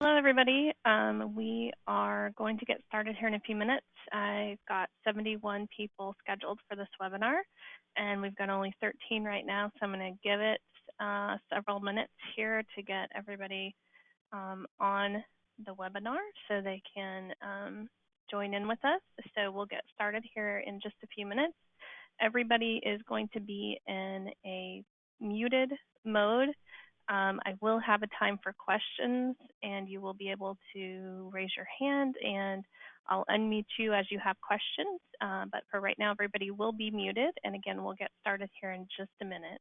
Hello, everybody. We are going to get started here in a few minutes. I've got 71 people scheduled for this webinar, and we've got only 13 right now, so I'm going to give it several minutes here to get everybody on the webinar so they can join in with us. So we'll get started here in just a few minutes. Everybody is going to be in a muted mode. I will have a time for questions, and you will be able to raise your hand, and I'll unmute you as you have questions. But for right now, everybody will be muted. And again, we'll get started here in just a minute.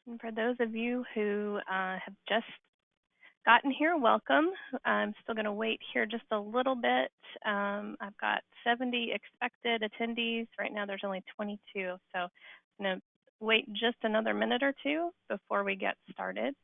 And for those of you who have just gotten here, welcome. I'm still going to wait here just a little bit. I've got 70 expected attendees. Right now there's only 22, so I'm going to wait just another minute or two before we get started.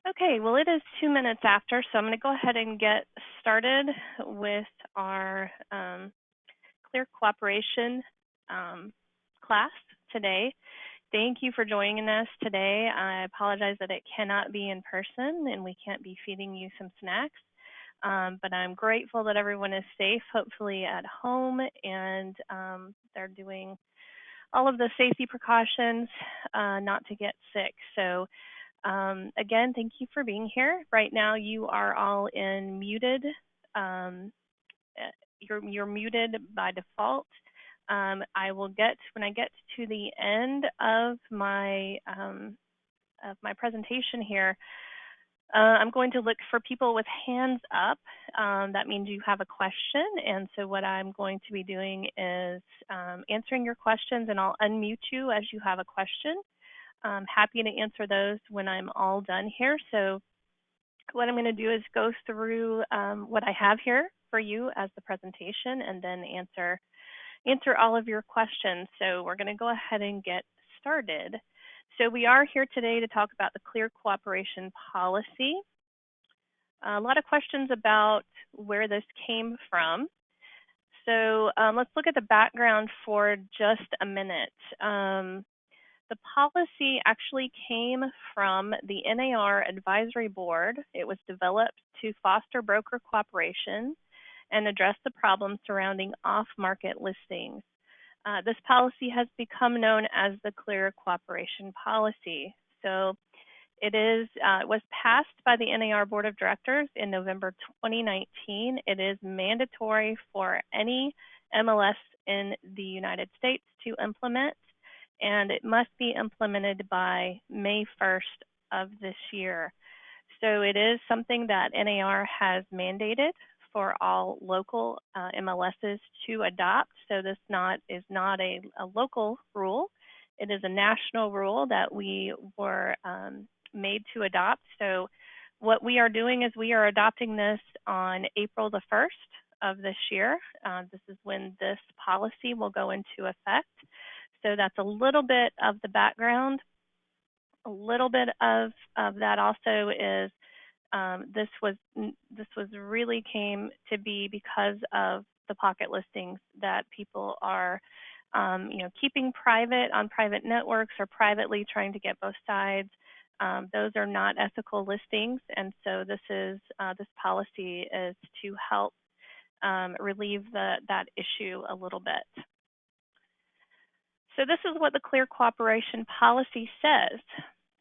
Okay, well, it is 2 minutes after, so I'm going to go ahead and get started with our Clear Cooperation class today. Thank you for joining us today. I apologize that it cannot be in person and we can't be feeding you some snacks, but I'm grateful that everyone is safe, hopefully at home, and they're doing all of the safety precautions not to get sick. So again, thank you for being here. Right now, you are all in muted. You're muted by default. I will get when I get to the end of my presentation here. I'm going to look for people with hands up. That means you have a question, and so what I'm going to be doing is answering your questions, and I'll unmute you as you have a question. I'm happy to answer those when I'm all done here. So what I'm going to do is go through what I have here for you as the presentation and then answer all of your questions. So we're going to go ahead and get started. So we are here today to talk about the Clear Cooperation Policy. A lot of questions about where this came from. So let's look at the background for just a minute. The policy actually came from the NAR Advisory Board. It was developed to foster broker cooperation and address the problems surrounding off-market listings. This policy has become known as the Clear Cooperation Policy. So it was passed by the NAR Board of Directors in November 2019. It is mandatory for any MLS in the United States to implement, and it must be implemented by May 1st of this year. So it is something that NAR has mandated for all local MLSs to adopt. So this is not a local rule. It is a national rule that we were made to adopt. So what we are doing is we are adopting this on April the 1st of this year. This is when this policy will go into effect. So that's a little bit of the background. A little bit of that also is this was really came to be because of the pocket listings that people are keeping private on private networks or privately trying to get both sides. Those are not ethical listings, and so this policy is to help relieve that issue a little bit. So this is what the Clear Cooperation Policy says.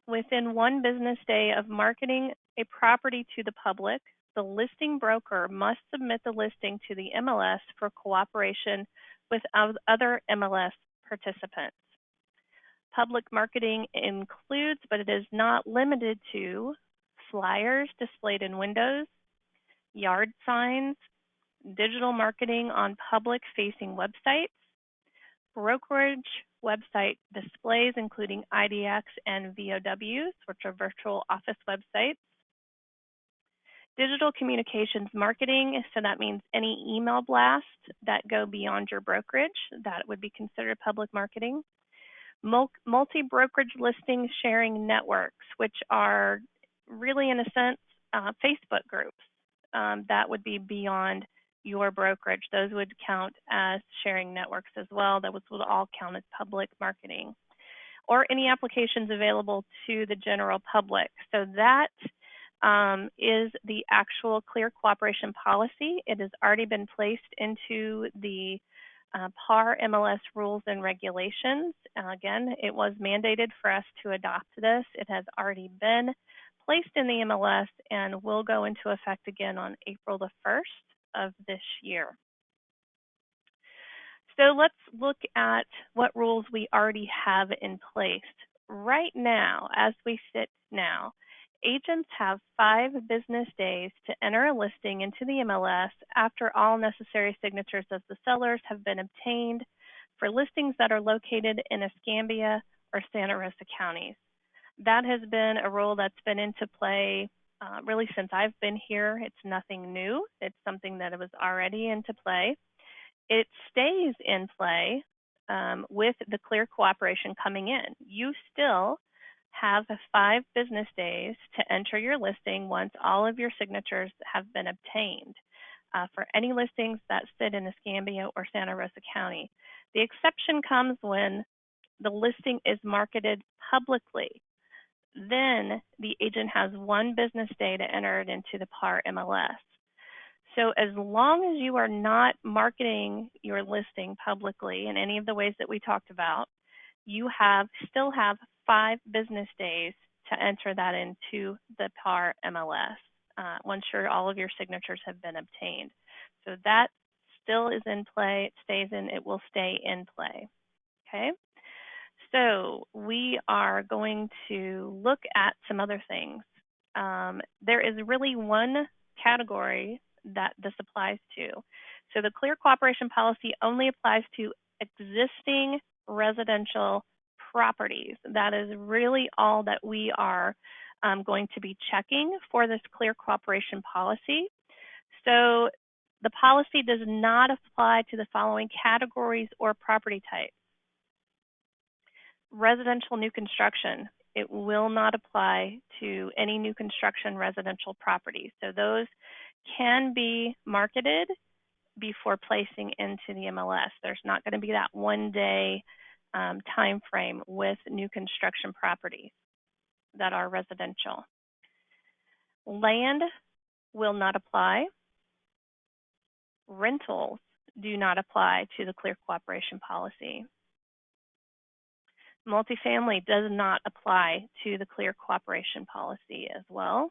Within 1 business day of marketing a property to the public, the listing broker must submit the listing to the MLS for cooperation with other MLS participants. Public marketing includes, but it is not limited to, flyers displayed in windows, yard signs, digital marketing on public-facing websites, brokerage website displays, including IDX and VOWs, which are virtual office websites, digital communications marketing, so that means any email blasts that go beyond your brokerage, that would be considered public marketing, multi-brokerage listing sharing networks, which are really, in a sense, Facebook groups. That would be beyond your brokerage. Those would count as sharing networks as well. Those would all count as public marketing. Or any applications available to the general public. So that is the actual Clear Cooperation Policy. It has already been placed into the PAR MLS rules and regulations. Again, it was mandated for us to adopt this. It has already been placed in the MLS and will go into effect again on April the 1st of this year. So let's look at what rules we already have in place. Right now, as we sit now, agents have 5 business days to enter a listing into the MLS after all necessary signatures of the sellers have been obtained for listings that are located in Escambia or Santa Rosa counties. That has been a rule that's been into play really since I've been here. It's nothing new. It's something that was already into play. It stays in play with the Clear Cooperation coming in. You still have 5 business days to enter your listing once all of your signatures have been obtained for any listings that sit in Escambia or Santa Rosa County. The exception comes when the listing is marketed publicly. Then the agent has 1 business day to enter it into the PAR MLS. So as long as you are not marketing your listing publicly in any of the ways that we talked about, you still have 5 business days to enter that into the PAR MLS once all of your signatures have been obtained. So that still is in play. It will stay in play. Okay. So we are going to look at some other things. There is really one category that this applies to. So the Clear Cooperation Policy only applies to existing residential properties. That is really all that we are going to be checking for this Clear Cooperation Policy. So the policy does not apply to the following categories or property types. Residential new construction. it will not apply to any new construction residential properties. So those can be marketed before placing into the MLS. There's not going to be that 1-day time frame with new construction properties that are residential. Land will not apply. Rentals do not apply to the Clear Cooperation Policy. Multifamily does not apply to the Clear Cooperation Policy as well.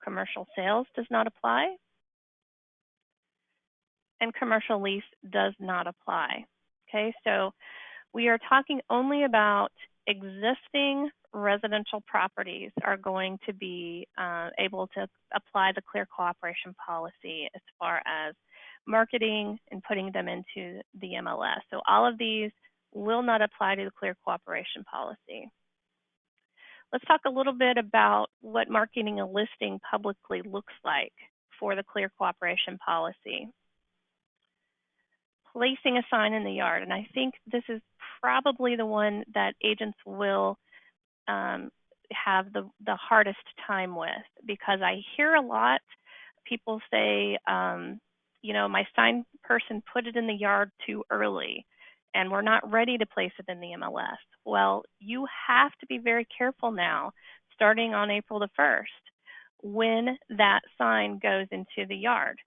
Commercial sales does not apply. And commercial lease does not apply. Okay, so we are talking only about existing residential properties are going to be able to apply the Clear Cooperation Policy as far as marketing and putting them into the MLS. So all of these will not apply to the Clear Cooperation Policy. Let's talk a little bit about what marketing a listing publicly looks like for the Clear Cooperation Policy. Placing a sign in the yard, and I think this is probably the one that agents will have the hardest time with, because I hear a lot people say, you know, my sign person put it in the yard too early and we're not ready to place it in the MLS. Well, you have to be very careful now, starting on April the 1st, when that sign goes into the yard.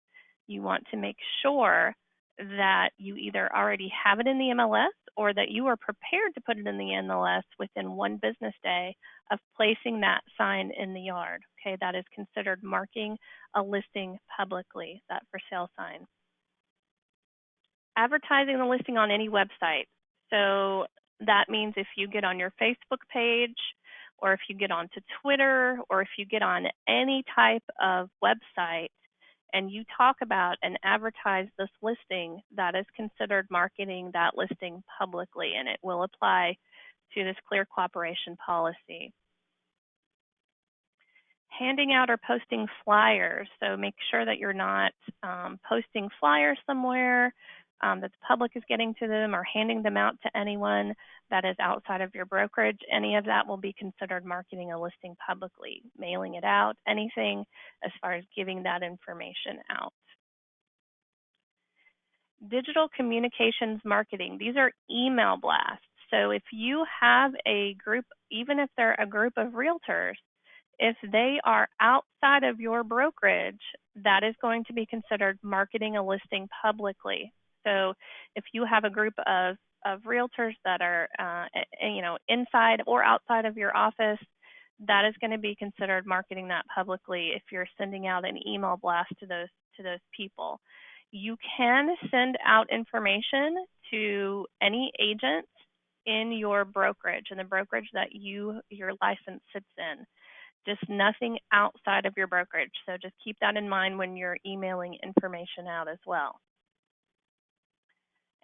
You want to make sure that you either already have it in the MLS or that you are prepared to put it in the MLS within 1 business day of placing that sign in the yard. Okay, that is considered marking a listing publicly, that for sale sign. Advertising the listing on any website. So that means if you get on your Facebook page, or if you get onto Twitter, or if you get on any type of website and you talk about and advertise this listing, that is considered marketing that listing publicly, and it will apply to this Clear Cooperation Policy. Handing out or posting flyers. So make sure that you're not posting flyers somewhere that the public is getting to them, or handing them out to anyone that is outside of your brokerage. Any of that will be considered marketing a listing publicly, mailing it out, anything as far as giving that information out. Digital communications marketing. These are email blasts. So if you have a group, even if they're a group of realtors, if they are outside of your brokerage, that is going to be considered marketing a listing publicly. So if you have a group of realtors that are you know, inside or outside of your office, that is going to be considered marketing that publicly if you're sending out an email blast to those people. You can send out information to any agent in your brokerage, in the brokerage that your license sits in. Just nothing outside of your brokerage. So just keep that in mind when you're emailing information out as well.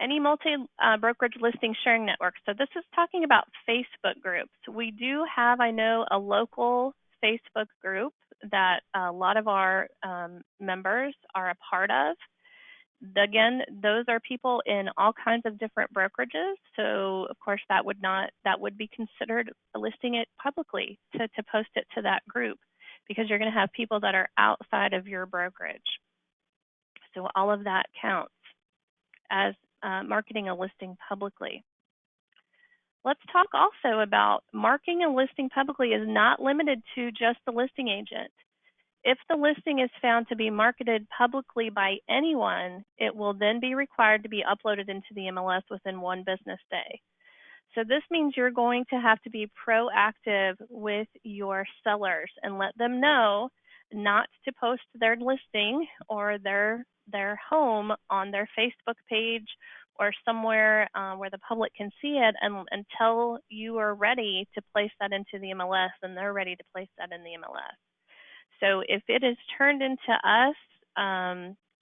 Any multi-brokerage listing sharing network. So this is talking about Facebook groups. We do have, I know, a local Facebook group that a lot of our members are a part of. Again, those are people in all kinds of different brokerages. So of course that would be considered listing it publicly to post it to that group, because you're going to have people that are outside of your brokerage. So all of that counts as marketing a listing publicly. Let's talk also about marking a listing publicly is not limited to just the listing agent. If the listing is found to be marketed publicly by anyone, it will then be required to be uploaded into the MLS within 1 business day. So this means you're going to have to be proactive with your sellers and let them know not to post their listing or their home on their Facebook page or somewhere where the public can see it until you are ready to place that into the MLS and they're ready to place that in the MLS. So if it is turned into us,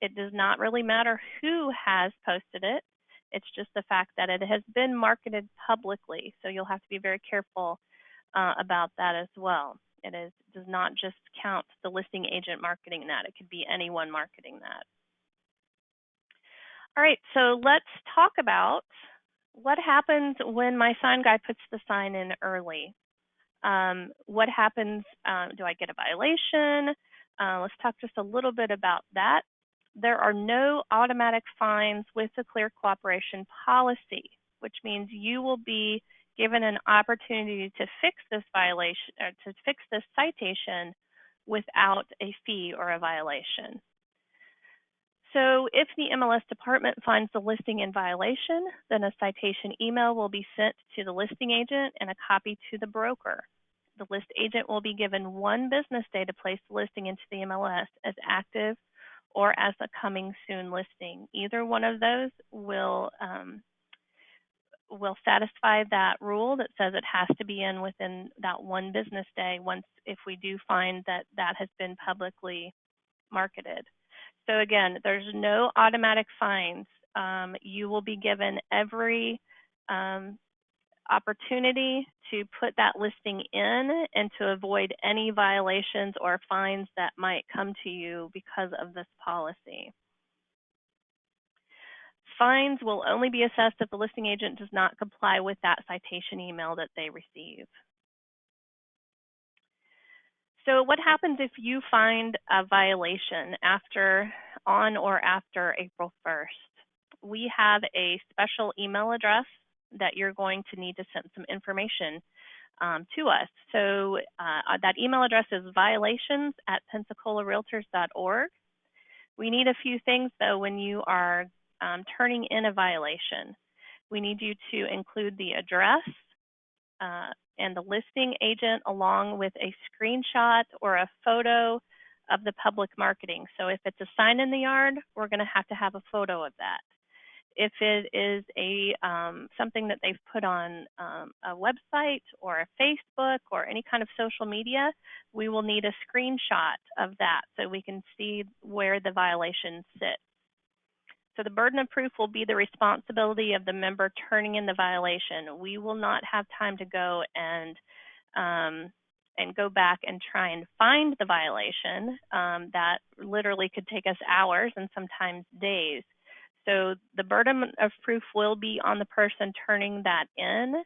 it does not really matter who has posted it. It's just the fact that it has been marketed publicly. So you'll have to be very careful about that as well. It does not just count the listing agent marketing that. It could be anyone marketing that. All right, so let's talk about What happens when my sign guy puts the sign in early? What happens? Do I get a violation? Let's talk just a little bit about that. There are no automatic fines with the Clear Cooperation policy, which means you will be given an opportunity to fix this violation or to fix this citation without a fee or a violation. So if the MLS department finds the listing in violation, then a citation email will be sent to the listing agent and a copy to the broker. The list agent will be given 1 business day to place the listing into the MLS as active or as a coming soon listing. Either one of those will satisfy that rule that says it has to be in within that 1 business day once if we do find that that has been publicly marketed. So again, there's no automatic fines. You will be given every opportunity to put that listing in and to avoid any violations or fines that might come to you because of this policy. Fines will only be assessed if the listing agent does not comply with that citation email that they receive. So what happens if you find a violation on or after April 1st? We have a special email address that you're going to need to send some information to us. So that email address is violations@PensacolaRealtors.org. We need a few things, though, when you are turning in a violation. We need you to include the address and the listing agent along with a screenshot or a photo of the public marketing. So if it's a sign in the yard, we're going to have a photo of that. If it is something that they've put on a website or a Facebook or any kind of social media, we will need a screenshot of that so we can see where the violation sits. So the burden of proof will be the responsibility of the member turning in the violation. We will not have time to go and go back and try and find the violation. That literally could take us hours and sometimes days. So the burden of proof will be on the person turning that in.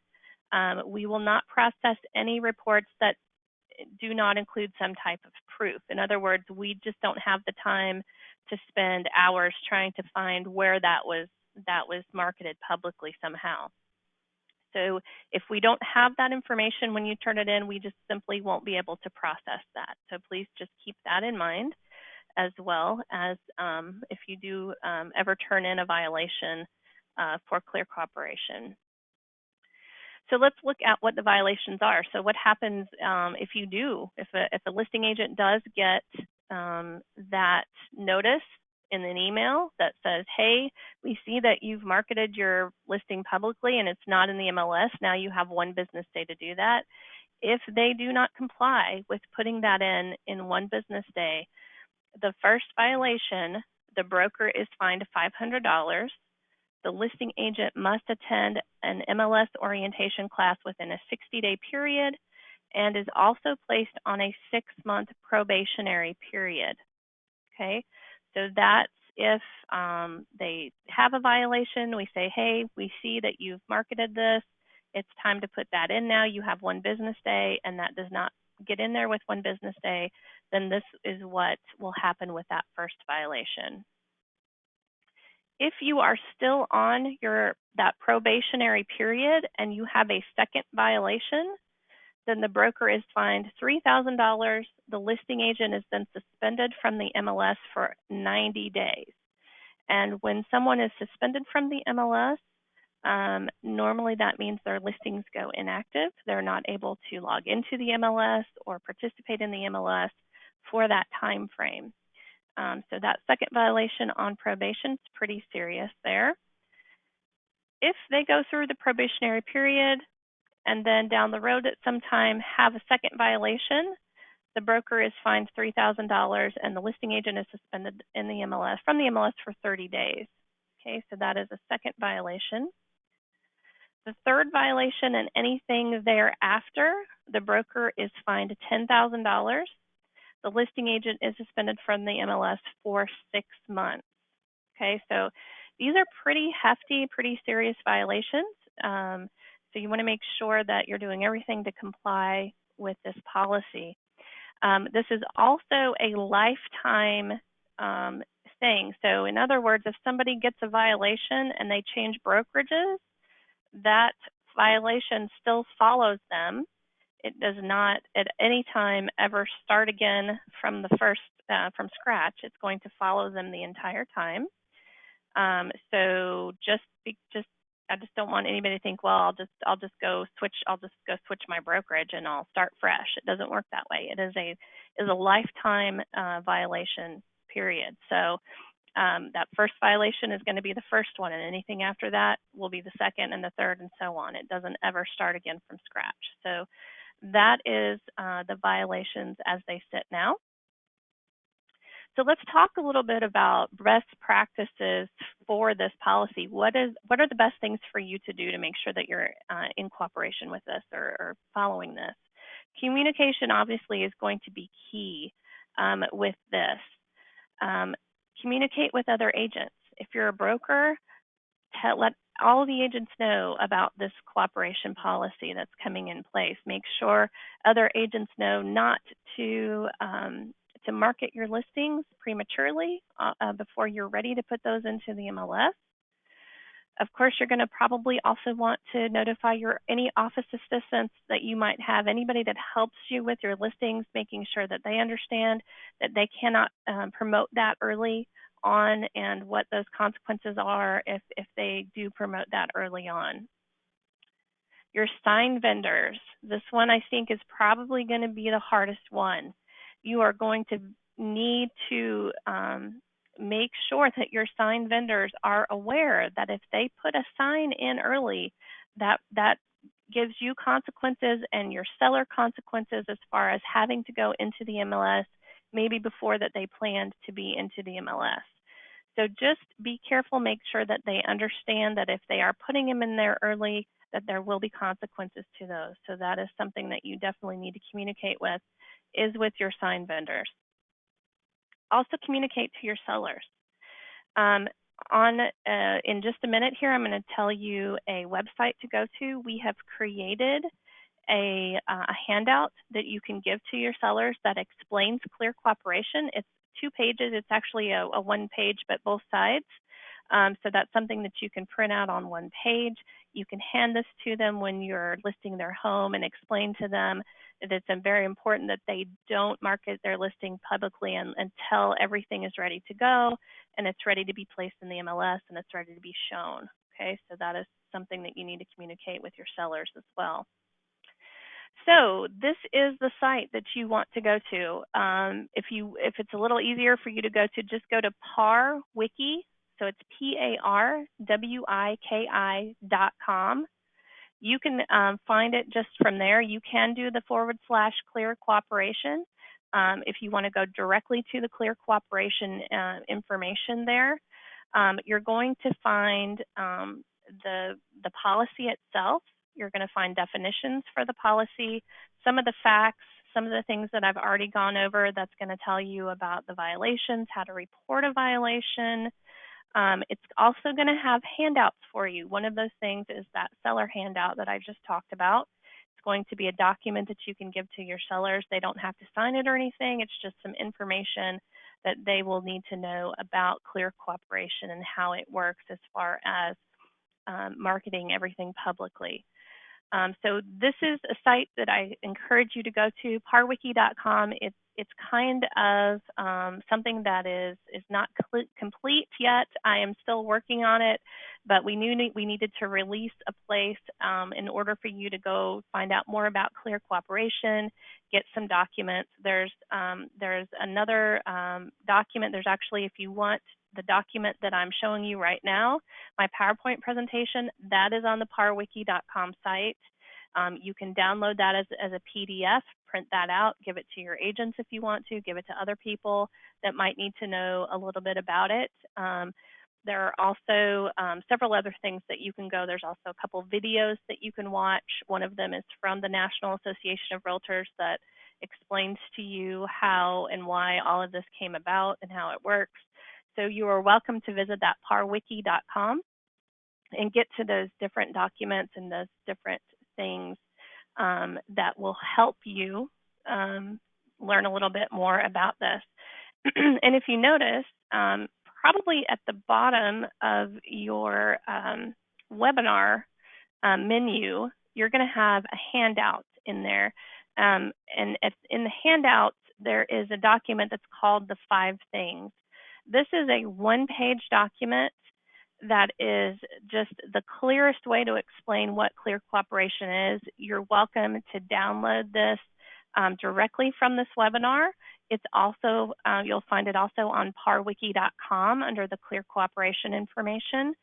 We will not process any reports that do not include some type of proof. In other words, we just don't have the time to spend hours trying to find where that was marketed publicly somehow. So if we don't have that information when you turn it in, we just simply won't be able to process that. So please just keep that in mind, as well as if you do ever turn in a violation for Clear Cooperation. So let's look at what the violations are. So what happens if a listing agent does get that notice in an email that says, hey, we see that you've marketed your listing publicly and it's not in the MLS. Now you have 1 business day to do that. If they do not comply with putting that in 1 business day, the first violation, the broker is fined $500. The listing agent must attend an MLS orientation class within a 60-day period and is also placed on a 6-month probationary period. Okay, so that's if they have a violation. We say, hey, we see that you've marketed this. It's time to put that in now. You have 1 business day, and that does not get in there with 1 business day, then this is what will happen with that first violation. If you are still on that probationary period and you have a second violation, then the broker is fined $3,000. The listing agent is then suspended from the MLS for 90 days. And when someone is suspended from the MLS, normally that means their listings go inactive. They're not able to log into the MLS or participate in the MLS for that time frame. So that second violation on probation is pretty serious there. If they go through the probationary period and then down the road at some time have a second violation, the broker is fined $3,000 and the listing agent is suspended from the MLS for 30 days. Okay, so that is a second violation. The third violation and anything thereafter, the broker is fined $10,000. The listing agent is suspended from the MLS for 6 months. Okay, so These are pretty hefty, pretty serious violations. So you want to make sure that you're doing everything to comply with this policy. This is also a lifetime thing. So in other words, if somebody gets a violation and they change brokerages, that violation still follows them. It does not at any time ever start again from the first from scratch. It's going to follow them the entire time. So I just don't want anybody to think, well, I'll just go switch my brokerage and I'll start fresh. It doesn't work that way. It is a lifetime violation period. So that first violation is going to be the first one, and anything after that will be the second and the third and so on. It doesn't ever start again from scratch. So that is the violations as they sit now. So let's talk a little bit about best practices for this policy. What are the best things for you to do to make sure that you're in cooperation with this or following this? Communication obviously is going to be key with this. Communicate with other agents. If you're a broker, let all the agents know about this cooperation policy that's coming in place. Make sure other agents know not to market your listings prematurely before you're ready to put those into the MLS. Of course, you're going to probably also want to notify any office assistants that you might have, anybody that helps you with your listings, making sure that they understand that they cannot promote that early on and what those consequences are if they do promote that early on. Your sign vendors, this one I think is probably going to be the hardest one. You are going to need to make sure that your sign vendors are aware that if they put a sign in early, that gives you consequences and your seller consequences as far as having to go into the MLS maybe before that they planned to be into the MLS. So just be careful, make sure that they understand that if they are putting them in there early, that there will be consequences to those. So that is something that you definitely need to communicate with, is with your sign vendors. Also communicate to your sellers. In just a minute here, I'm going to tell you a website to go to. We have created a handout that you can give to your sellers that explains Clear Cooperation. It's 2 pages. It's actually a 1 page, but both sides. So that's something that you can print out on 1 page. You can hand this to them when you're listing their home and explain to them that it's very important that they don't market their listing publicly until everything is ready to go and it's ready to be placed in the MLS and it's ready to be shown. Okay, so that is something that you need to communicate with your sellers as well. So this is the site that you want to go to. If it's a little easier for you to go to, just go to ParWiki. So it's ParWiki.com. You can find it just from there. You can do the /Clear Cooperation if you want to go directly to the Clear Cooperation information there. You're going to find the policy itself. You're going to find definitions for the policy, some of the facts, some of the things that I've already gone over that's going to tell you about the violations, how to report a violation. It's also going to have handouts for you. One of those things is that seller handout that I just talked about. It's going to be a document that you can give to your sellers. They don't have to sign it or anything. It's just some information that they will need to know about Clear Cooperation and how it works as far as marketing everything publicly. So this is a site that I encourage you to go to, ParWiki.com. It's kind of something that is not complete yet. I am still working on it, but we knew we needed to release a place in order for you to go find out more about Clear Cooperation, get some documents. There's another document. There's actually, if you want the document that I'm showing you right now, my PowerPoint presentation, that is on the ParWiki.com site. You can download that as a PDF, print that out, give it to your agents if you want to, give it to other people that might need to know a little bit about it. There are also several other things that you can go. There's also a couple videos that you can watch. One of them is from the National Association of Realtors that explains to you how and why all of this came about and how it works. So you are welcome to visit that parwiki.com and get to those different documents and those different things that will help you learn a little bit more about this. And if you notice, probably at the bottom of your webinar menu, you're going to have a handout in there. And in the handouts, there is a document that's called the 5 things. This is a one-page document that is just the clearest way to explain what Clear Cooperation is. You're welcome to download this directly from this webinar. It's also, you'll find it also on parwiki.com under the Clear Cooperation information.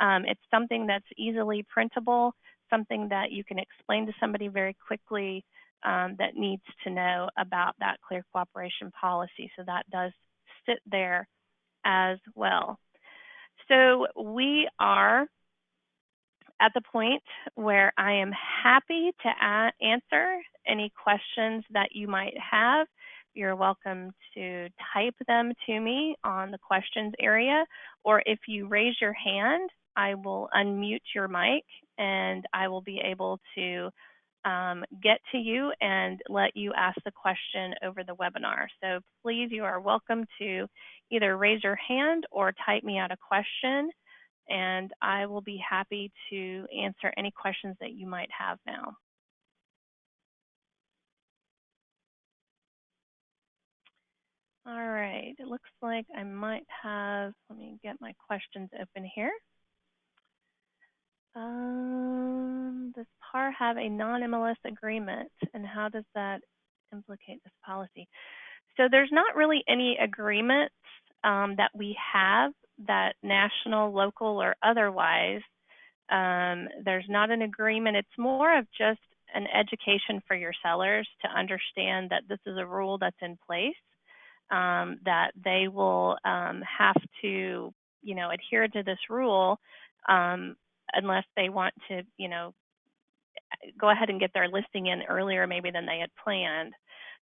It's something that's easily printable, something that you can explain to somebody very quickly that needs to know about that Clear Cooperation policy. So that does sit there as well. So we are at the point where I am happy to answer any questions that you might have. You're welcome to type them to me on the questions area, or if you raise your hand, I will unmute your mic and I will be able to get to you and let you ask the question over the webinar. So please, you are welcome to either raise your hand or type me out a question, and I will be happy to answer any questions that you might have now. All right, it looks like I might have, let me get my questions open here. Does PAR have a non-MLS agreement, and how does that implicate this policy? So there's not really any agreements that we have, that national, local, or otherwise. There's not an agreement. It's more of just an education for your sellers to understand that this is a rule that's in place, that they will have to, adhere to this rule unless they want to, go ahead and get their listing in earlier maybe than they had planned.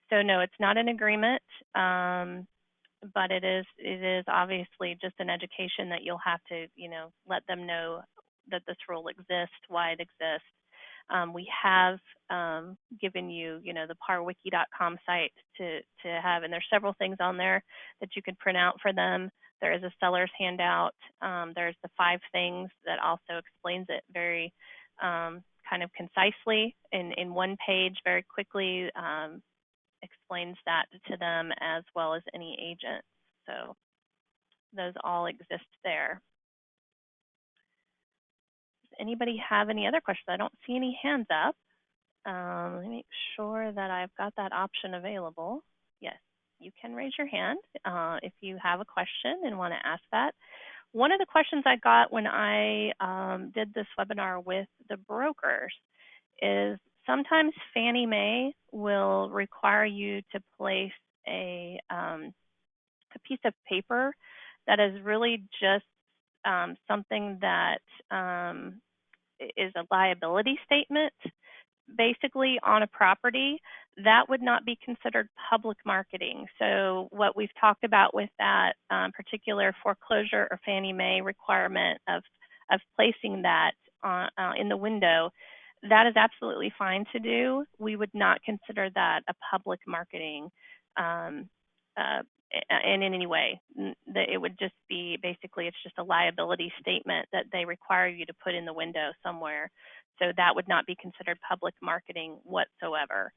So no, it's not an agreement, but it is obviously just an education that you'll have to, let them know that this rule exists, why it exists. We have given you, the parwiki.com site to have, and there's several things on there that you can print out for them. There is a seller's handout. There's the 5 things that also explains it very kind of concisely in one page, very quickly, explains that to them as well as any agent. So those all exist there. Does anybody have any other questions? I don't see any hands up. Let me make sure that I've got that option available. Yes, you can raise your hand if you have a question and want to ask that. One of the questions I got when I did this webinar with the brokers is sometimes Fannie Mae will require you to place a piece of paper that is really just something that is a liability statement, basically on a property. That would not be considered public marketing. So what we've talked about with that particular foreclosure or Fannie Mae requirement of placing that in the window, that is absolutely fine to do. We would not consider that a public marketing in any way. It would just be, basically, it's just a liability statement that they require you to put in the window somewhere. So that would not be considered public marketing whatsoever.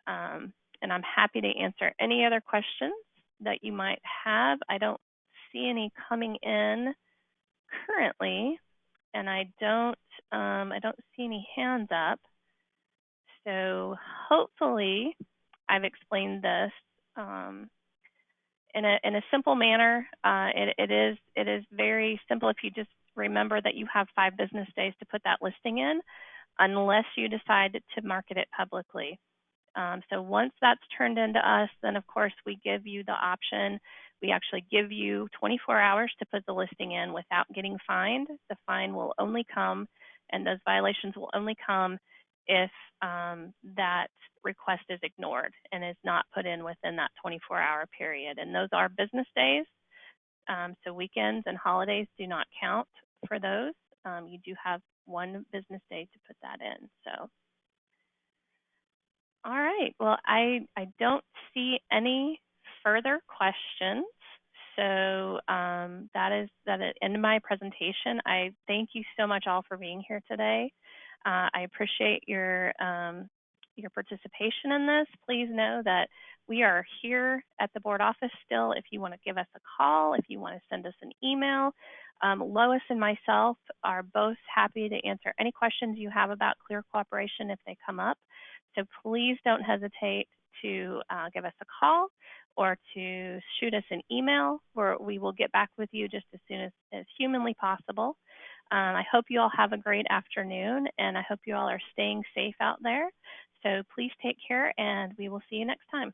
And I'm happy to answer any other questions that you might have. I don't see any coming in currently, and I don't see any hands up. So hopefully I've explained this in a simple manner. It is very simple if you just remember that you have 5 business days to put that listing in, unless you decide to market it publicly. So once that's turned into us, then of course we give you the option. We actually give you 24 hours to put the listing in without getting fined. The fine will only come, and those violations will only come if that request is ignored and is not put in within that 24-hour period. And those are business days. So weekends and holidays do not count for those. You do have one business day to put that in. So, all right. Well, I don't see any further questions. So that is end my presentation. I thank you so much all for being here today. I appreciate your participation in this. Please know that we are here at the board office still. If you want to give us a call, if you want to send us an email, Lois and myself are both happy to answer any questions you have about Clear Cooperation if they come up. So please don't hesitate to give us a call or to shoot us an email, where we will get back with you just as soon as humanly possible. I hope you all have a great afternoon, and I hope you all are staying safe out there. So please take care, and we will see you next time.